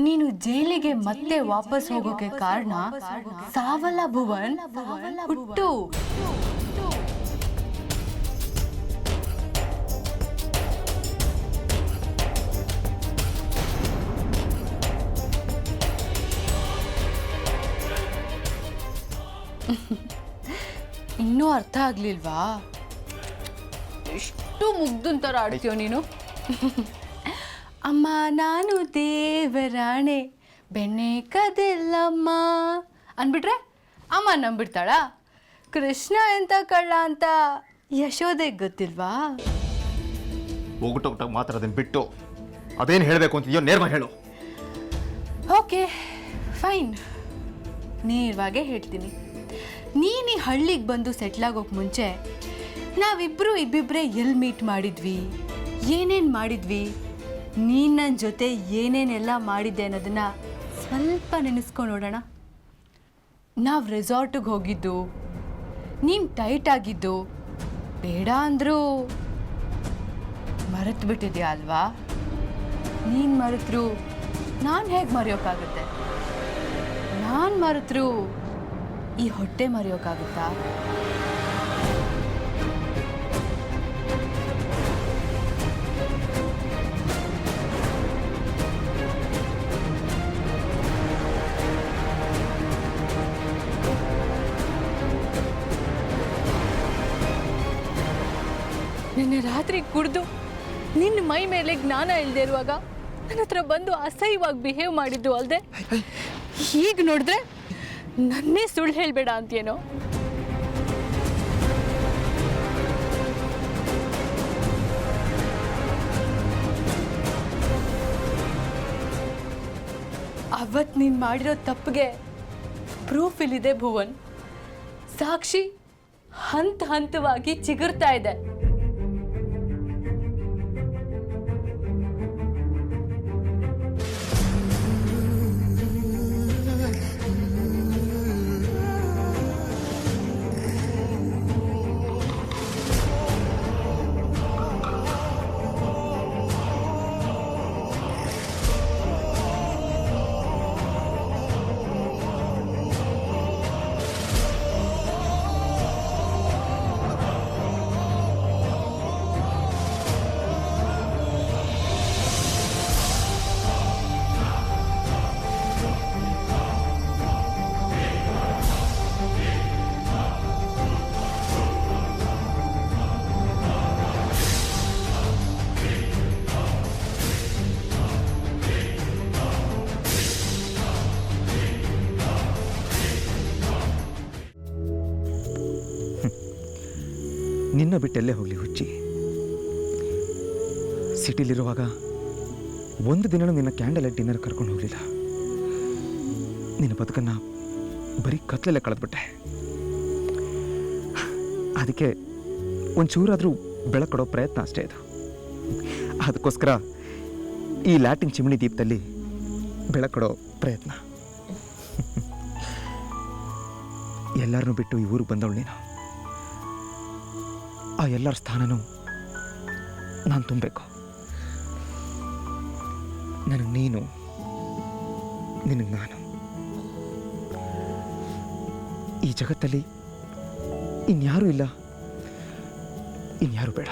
ನೀನು ಜೈಲಿಗೆ ಮತ್ತೆ ವಾಪಸ್ ಹೋಗೋಕೆ ಕಾರಣ ಸಾವಲ್ಲ ಭುವನ್, ಹುಟ್ಟು. ಇನ್ನೂ ಅರ್ಥ ಆಗ್ಲಿಲ್ವಾ? ಎಷ್ಟು ಮುಗ್ದನ್ ಥರ ಆಡ್ತೀಯೋ ನೀನು. ಅಮ್ಮ ನಾನು ದೇವರಾಣೆ ಬೆಣ್ಣೆ ಕದಿಲ್ಲಮ್ಮ ಅಂದ್ಬಿಟ್ರೆ ಅಮ್ಮ ನಂಬಿಡ್ತಾಳ? ಕೃಷ್ಣ ಎಂತ ಕಳ್ಳ ಅಂತ ಯಶೋದೆಗೆ ಗೊತ್ತಿಲ್ವಾ? ಹೋಗ್ಬಿಟ್ಟು ಮಾತಾಡೋದನ್ನ ಬಿಟ್ಟು ಅದೇನು ಹೇಳಬೇಕು ಅಂತಿದೆಯೋ ನೇರವಾಗಿ ಹೇಳು. ಓಕೆ ಫೈನ್, ನೇರವಾಗೇ ಹೇಳ್ತೀನಿ. ನೀನು ಈ ಹಳ್ಳಿಗೆ ಬಂದು ಸೆಟ್ಲಾಗೋಕೆ ಮುಂಚೆ ನಾವಿಬ್ಬರು ಇಬ್ಬಿಬ್ಬರೇ ಎಲ್ಲಿ ಮೀಟ್ ಮಾಡಿದ್ವಿ, ಏನೇನು ಮಾಡಿದ್ವಿ, ನೀನು ನನ್ನ ಜೊತೆ ಏನೇನೆಲ್ಲ ಮಾಡಿದ್ದೆ ಅನ್ನೋದನ್ನು ಸ್ವಲ್ಪ ನೆನೆಸ್ಕೊಂಡು ನೋಡೋಣ. ನಾವು ರೆಸಾರ್ಟಿಗೆ ಹೋಗಿದ್ದು, ನೀನು ಟೈಟ್ ಆಗಿದ್ದು, ಬೇಡ ಅಂದರೂ ಮರೆತು ಬಿಟ್ಟಿದ್ಯಾ ಅಲ್ವಾ? ನೀನು ಮರೆತರು ನಾನು ಹೇಗೆ ಮರೆಯೋಕ್ಕಾಗುತ್ತೆ? ನಾನು ಮರೆತರು ಈ ಹೊಟ್ಟೆ ಮರೆಯೋಕ್ಕಾಗುತ್ತಾ? ನಿನ್ನೆ ರಾತ್ರಿ ಕುಡಿದು ನಿನ್ನ ಮೈ ಮೇಲೆ ಜ್ಞಾನ ಇಲ್ಲದೆ ಇರುವಾಗ ನನ್ನ ಹತ್ರ ಬಂದು ಅಸಹ್ಯವಾಗಿ ಬಿಹೇವ್ ಮಾಡಿದ್ದು ಅಲ್ಲದೆ ಈಗ ನೋಡಿದ್ರೆ ನನ್ನೇ ಸುಳ್ಳು ಹೇಳಬೇಡ ಅಂತೇನೋ. ಅವತ್ತು ನೀನು ಮಾಡಿರೋ ತಪ್ಪಿಗೆ ಪ್ರೂಫ್ ಇಲ್ಲಿದೆ ಭುವನ್. ಸಾಕ್ಷಿ ಹಂತ ಹಂತವಾಗಿ ಚಿಗುರ್ತಾ ಇದೆ. ನಿನ್ನ ಬಿಟ್ಟೆಲ್ಲೇ ಹೋಗಲಿ ಹುಚ್ಚಿ. ಸಿಟಿಲಿರುವಾಗ ಒಂದು ದಿನನೂ ನಿನ್ನ ಕ್ಯಾಂಡಲ್ ಲೈಟ್ ಡಿನ್ನರ್ ಕರ್ಕೊಂಡು ಹೋಗಲಿಲ್ಲ. ನಿನ್ನ ಬದುಕನ್ನು ಬರೀ ಕತ್ಲಲ್ಲೇ ಕಳೆದ್ಬಿಟ್ಟೆ. ಅದಕ್ಕೆ ಒಂಚೂರಾದರೂ ಬೆಳಕು ಕೊಡೋ ಪ್ರಯತ್ನ ಅಷ್ಟೇ ಇದು. ಅದಕ್ಕೋಸ್ಕರ ಈ ಲ್ಯಾಟಿನ್ ಚಿಮಣಿ ದೀಪದಲ್ಲಿ ಬೆಳಕು ಕೊಡೋ ಪ್ರಯತ್ನ. ಎಲ್ಲರನ್ನೂ ಬಿಟ್ಟು ಈ ಊರಿಗೆ ಬಂದವಳು ನೀನು. ಆ ಎಲ್ಲರ ಸ್ಥಾನನೂ ನಾನು ತುಂಬಬೇಕು. ನನಗೆ ನೀನು, ನಿನಗೆ ನಾನು. ಈ ಜಗತ್ತಲ್ಲಿ ಇನ್ಯಾರೂ ಇಲ್ಲ, ಇನ್ಯಾರೂ ಬೇಡ.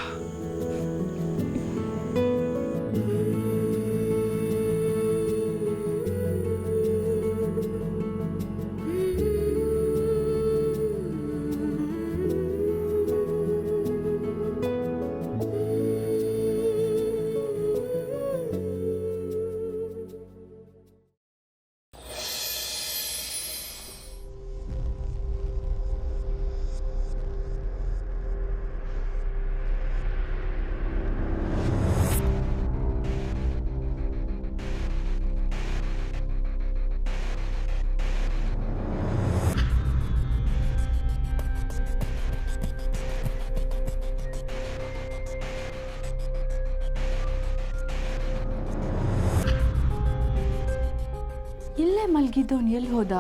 ಇಲ್ಲೇ ಮಲಗಿದ್ದವನು ಎಲ್ಲಿ ಹೋದ?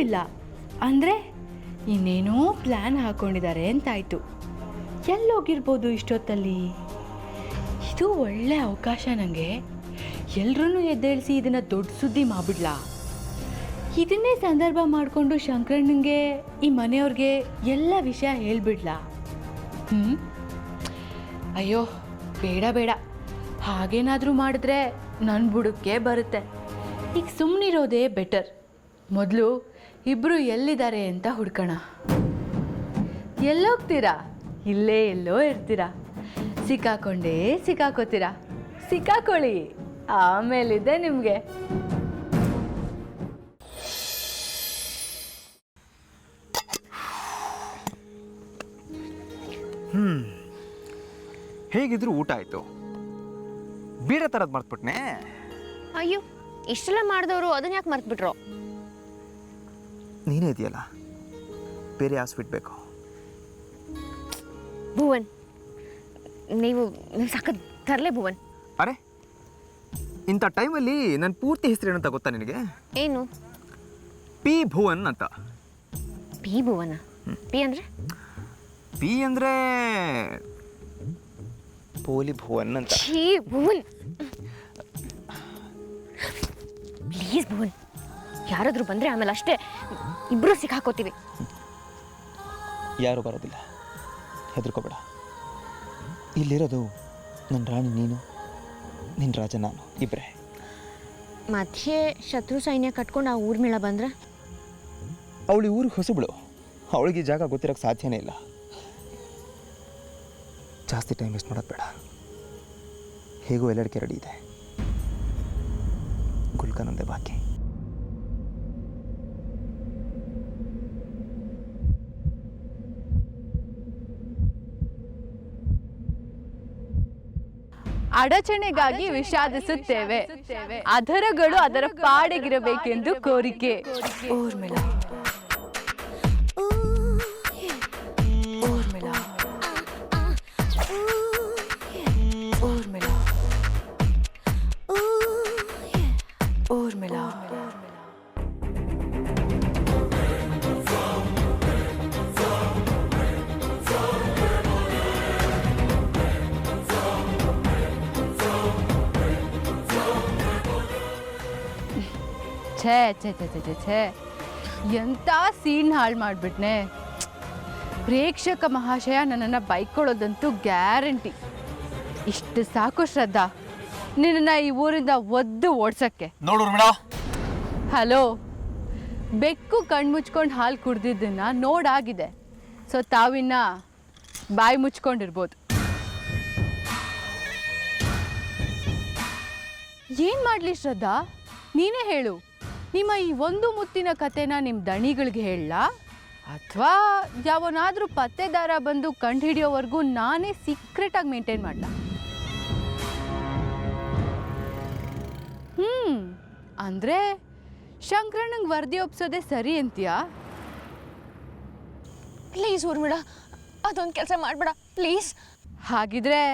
ಇಲ್ಲ ಅಂದರೆ ಇನ್ನೇನೋ ಪ್ಲ್ಯಾನ್ ಹಾಕ್ಕೊಂಡಿದ್ದಾರೆ ಅಂತಾಯಿತು. ಎಲ್ಲೋಗಿರ್ಬೋದು ಇಷ್ಟೊತ್ತಲ್ಲಿ? ಇದು ಒಳ್ಳೆ ಅವಕಾಶ ನನಗೆ. ಎಲ್ಲರೂ ಎದ್ದೇಳಿಸಿ ಇದನ್ನು ದೊಡ್ಡ ಸುದ್ದಿ ಮಾಡಿಬಿಡ್ಲಾ? ಇದನ್ನೇ ಸಂದರ್ಭ ಮಾಡಿಕೊಂಡು ಶಂಕರಣ್ಣಂಗೆ ಈ ಮನೆಯವ್ರಿಗೆ ಎಲ್ಲ ವಿಷಯ ಹೇಳ್ಬಿಡ್ಲಾ? ಅಯ್ಯೋ ಬೇಡ ಬೇಡ, ಹಾಗೇನಾದರೂ ಮಾಡಿದ್ರೆ ನನ್ನ ಬುಡಕ್ಕೆ ಬರುತ್ತೆ. ಈಗ ಸುಮ್ಮನಿರೋದೇ ಬೆಟರ್. ಮೊದಲು ಇಬ್ಬರು ಎಲ್ಲಿದ್ದಾರೆ ಅಂತ ಹುಡ್ಕೋಣ. ಎಲ್ಲೋಗ್ತೀರಾ? ಇಲ್ಲೇ ಎಲ್ಲೋ ಇರ್ತೀರಾ. ಸಿಕ್ಕಾಕೊಂಡೇ ಸಿಕ್ಕಾಕೋತೀರಾ. ಸಿಕ್ಕಾಕೊಳ್ಳಿ, ಆಮೇಲಿದೆ ನಿಮಗೆ. ಹೇಗಿದ್ರು ಊಟ ಆಯಿತು. ಬೇರೆ ಥರದ್ದು ಮರ್ತ್ಬಿಟ್ನೆ. ಅಯ್ಯೋ, ಇಷ್ಟೆಲ್ಲ ಮಾಡಿದವರು ಅದನ್ನ ಯಾಕೆ ಮರ್ತ್ಬಿಟ್ರು? ನೀನೇ ಇದೆಯಲ್ಲ, ಬೇರೆ ಯಾವ ಸ್ವೀಟ್ ಬೇಕು? ಭುವನ್, ನೀವು ಸಖತ್ ತರಲೆ ಭುವನ್. ಅರೆ, ಇಂಥ ಟೈಮಲ್ಲಿ ನನ್ನ ಪೂರ್ತಿ ಹೆಸರು ಏನಂತ ಗೊತ್ತಾ ನಿನಗೆ? ಏನು? ಪಿ ಭುವನ್ ಅಂತ. ಪಿ ಭುವನ? ಪಿ ಅಂದರೆ? ಪಿ ಅಂದರೆ ಪೋಲಿ ಭುವನ್ ಅಂತ. ಛೀ ಭುವನ್, ಪ್ಲೀಸ್ ಭುವನ್, ಯಾರಾದರೂ ಬಂದರೆ ಆಮೇಲೆ ಅಷ್ಟೇ ಇಬ್ಬರು ಸಿಕ್ಕಾಕೋತೀವಿ. ಯಾರು ಬರೋದಿಲ್ಲ, ಹೆದರ್ಕೋಬೇಡ. ಇಲ್ಲಿರೋದು ನನ್ನ ರಾಣಿ ನೀನು, ನಿನ್ನ ರಾಜ ನಾನು, ಇಬ್ಬರೇ. ಮಧ್ಯೆ ಶತ್ರು ಸೈನ್ಯ ಕಟ್ಕೊಂಡು ಆ ಊರ್ಮಿಳ ಬಂದ್ರೆ? ಅವಳು ಊರಿಗೆ ಹೊಸಬಳು, ಅವಳಿಗೆ ಈ ಜಾಗ ಗೊತ್ತಿರೋಕ್ಕೆ ಸಾಧ್ಯನೇ ಇಲ್ಲ. ಜಾಸ್ತಿ ಟೈಮ್ ವೇಸ್ಟ್ ಮಾಡೋದು ಬೇಡ. ಹೇಗೂ ಎಲ್ಲಡಿಕೆ ರೆಡಿ ಇದೆ. ಗುಲ್ಕನಂದೇ ಬಾಕಿ. ಅಡಚಣೆಗಾಗಿ ವಿಷಾದಿಸುತ್ತೇವೆ, ಅಧರಗಳು ಅದರ ಪಾಡಿಗಿರಬೇಕೆಂದು ಕೋರಿಕೆ. ಊರ್ಮಿಳ, ಊರ್ಮಿಳ, ಊರ್ಮಿಳ, ಊರ್ಮಿಳ. ಛೇ ಛೇ ಛೇ ಛೇ ಛೇ ಛೇ, ಎಂಥ ಸೀನ್ ಹಾಳು ಮಾಡಿಬಿಟ್ನೆ. ಪ್ರೇಕ್ಷಕ ಮಹಾಶಯ ನನ್ನನ್ನು ಬೈಕೊಳ್ಳೋದಂತೂ ಗ್ಯಾರಂಟಿ. ಇಷ್ಟು ಸಾಕು ಶ್ರದ್ಧಾ, ನಿನ್ನನ್ನು ಈ ಊರಿಂದ ಒದ್ದು ಓಡ್ಸೋಕ್ಕೆ. ನೋಡು ಮೇಡ, ಹಲೋ, ಬೆಕ್ಕು ಕಣ್ಮುಚ್ಕೊಂಡು ಹಾಲು ಕುಡ್ದಿದ್ದನ್ನು ನೋಡಾಗಿದೆ. ಸೊ ತಾವಿನ್ನ ಬಾಯಿ ಮುಚ್ಕೊಂಡಿರ್ಬೋದು. ಏನು ಮಾಡಲಿ ಶ್ರದ್ಧಾ, ನೀನೇ ಹೇಳು. ನಿಮ್ಮ ಈ ಒಂದು ಮುತ್ತಿನ ಕತೆನ ನಿಮ್ಮ ದಣಿಗಳಿಗೆ ಹೇಳಲಾ, ಅಥವಾ ಯಾವನಾದರೂ ಪತ್ತೆದಾರ ಬಂದು ಕಂಡುಹಿಡಿಯೋವರೆಗೂ ನಾನೇ ಸೀಕ್ರೆಟಾಗಿ ಮೇಂಟೈನ್ ಮಾಡಲ? ಅಂದರೆ ಶಂಕರಣ್ಣಂಗೆ ವರದಿ ಒಪ್ಸೋದೇ ಸರಿ ಅಂತೀಯಾ? ಪ್ಲೀಸ್ ಊರ್ಮಿಳ, ಅದೊಂದು ಕೆಲಸ ಮಾಡಬೇಡ ಪ್ಲೀಸ್. ಹಾಗಿದ್ರೆ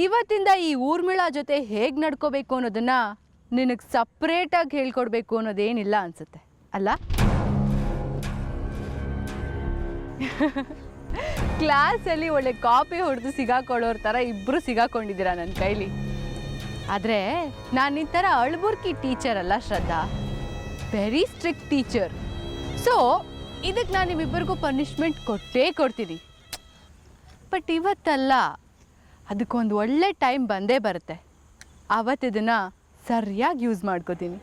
ಇವತ್ತಿಂದ ಈ ಊರ್ಮಿಳಾ ಜೊತೆ ಹೇಗೆ ನಡ್ಕೋಬೇಕು ಅನ್ನೋದನ್ನು ನಿನಗೆ ಸಪ್ರೇಟಾಗಿ ಹೇಳ್ಕೊಡ್ಬೇಕು ಅನ್ನೋದೇನಿಲ್ಲ ಅನಿಸುತ್ತೆ ಅಲ್ಲ? ಕ್ಲಾಸಲ್ಲಿ ಒಳ್ಳೆ ಕಾಪಿ ಹೊಡೆದು ಸಿಗಾಕೊಳ್ಳೋರ ಥರ ಇಬ್ಬರು ಸಿಗಾಕೊಂಡಿದ್ದೀರಾ ನನ್ನ ಕೈಲಿ. ಆದರೆ ನಾನು ಈ ಥರ ಅಳ್ಬುರ್ಕಿ ಟೀಚರ್ ಅಲ್ಲ ಶ್ರದ್ಧಾ, ವೆರಿ ಸ್ಟ್ರಿಕ್ಟ್ ಟೀಚರ್. ಸೊ ಇದಕ್ಕೆ ನಾನು ನಿಮ್ಮಿಬ್ಬರಿಗೂ ಪನಿಷ್ಮೆಂಟ್ ಕೊಟ್ಟೇ ಕೊಡ್ತೀನಿ. ಬಟ್ ಇವತ್ತಲ್ಲ, ಅದಕ್ಕೊಂದು ಒಳ್ಳೆ ಟೈಮ್ ಬಂದೇ ಬರುತ್ತೆ. ಆವತ್ತಿದನ್ನು ಸರಿಯಾಗಿ ಯೂಸ್ ಮಾಡ್ಕೋತೀನಿ.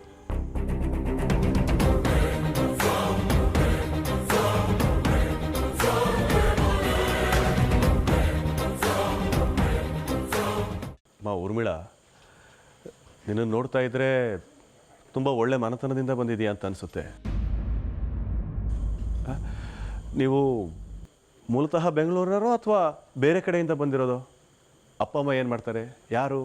ಊರ್ಮಿಳಾ, ನಿನ್ನನ್ನು ನೋಡ್ತಾ ಇದ್ರೆ ತುಂಬ ಒಳ್ಳೆ ಮನತನದಿಂದ ಬಂದಿದೆಯಾ ಅಂತ ಅನಿಸುತ್ತೆ. ನೀವು ಮೂಲತಃ ಬೆಂಗಳೂರರೋ ಅಥವಾ ಬೇರೆ ಕಡೆಯಿಂದ ಬಂದಿರೋದು? ಅಪ್ಪ ಅಮ್ಮ ಏನು ಮಾಡ್ತಾರೆ? ಯಾರು?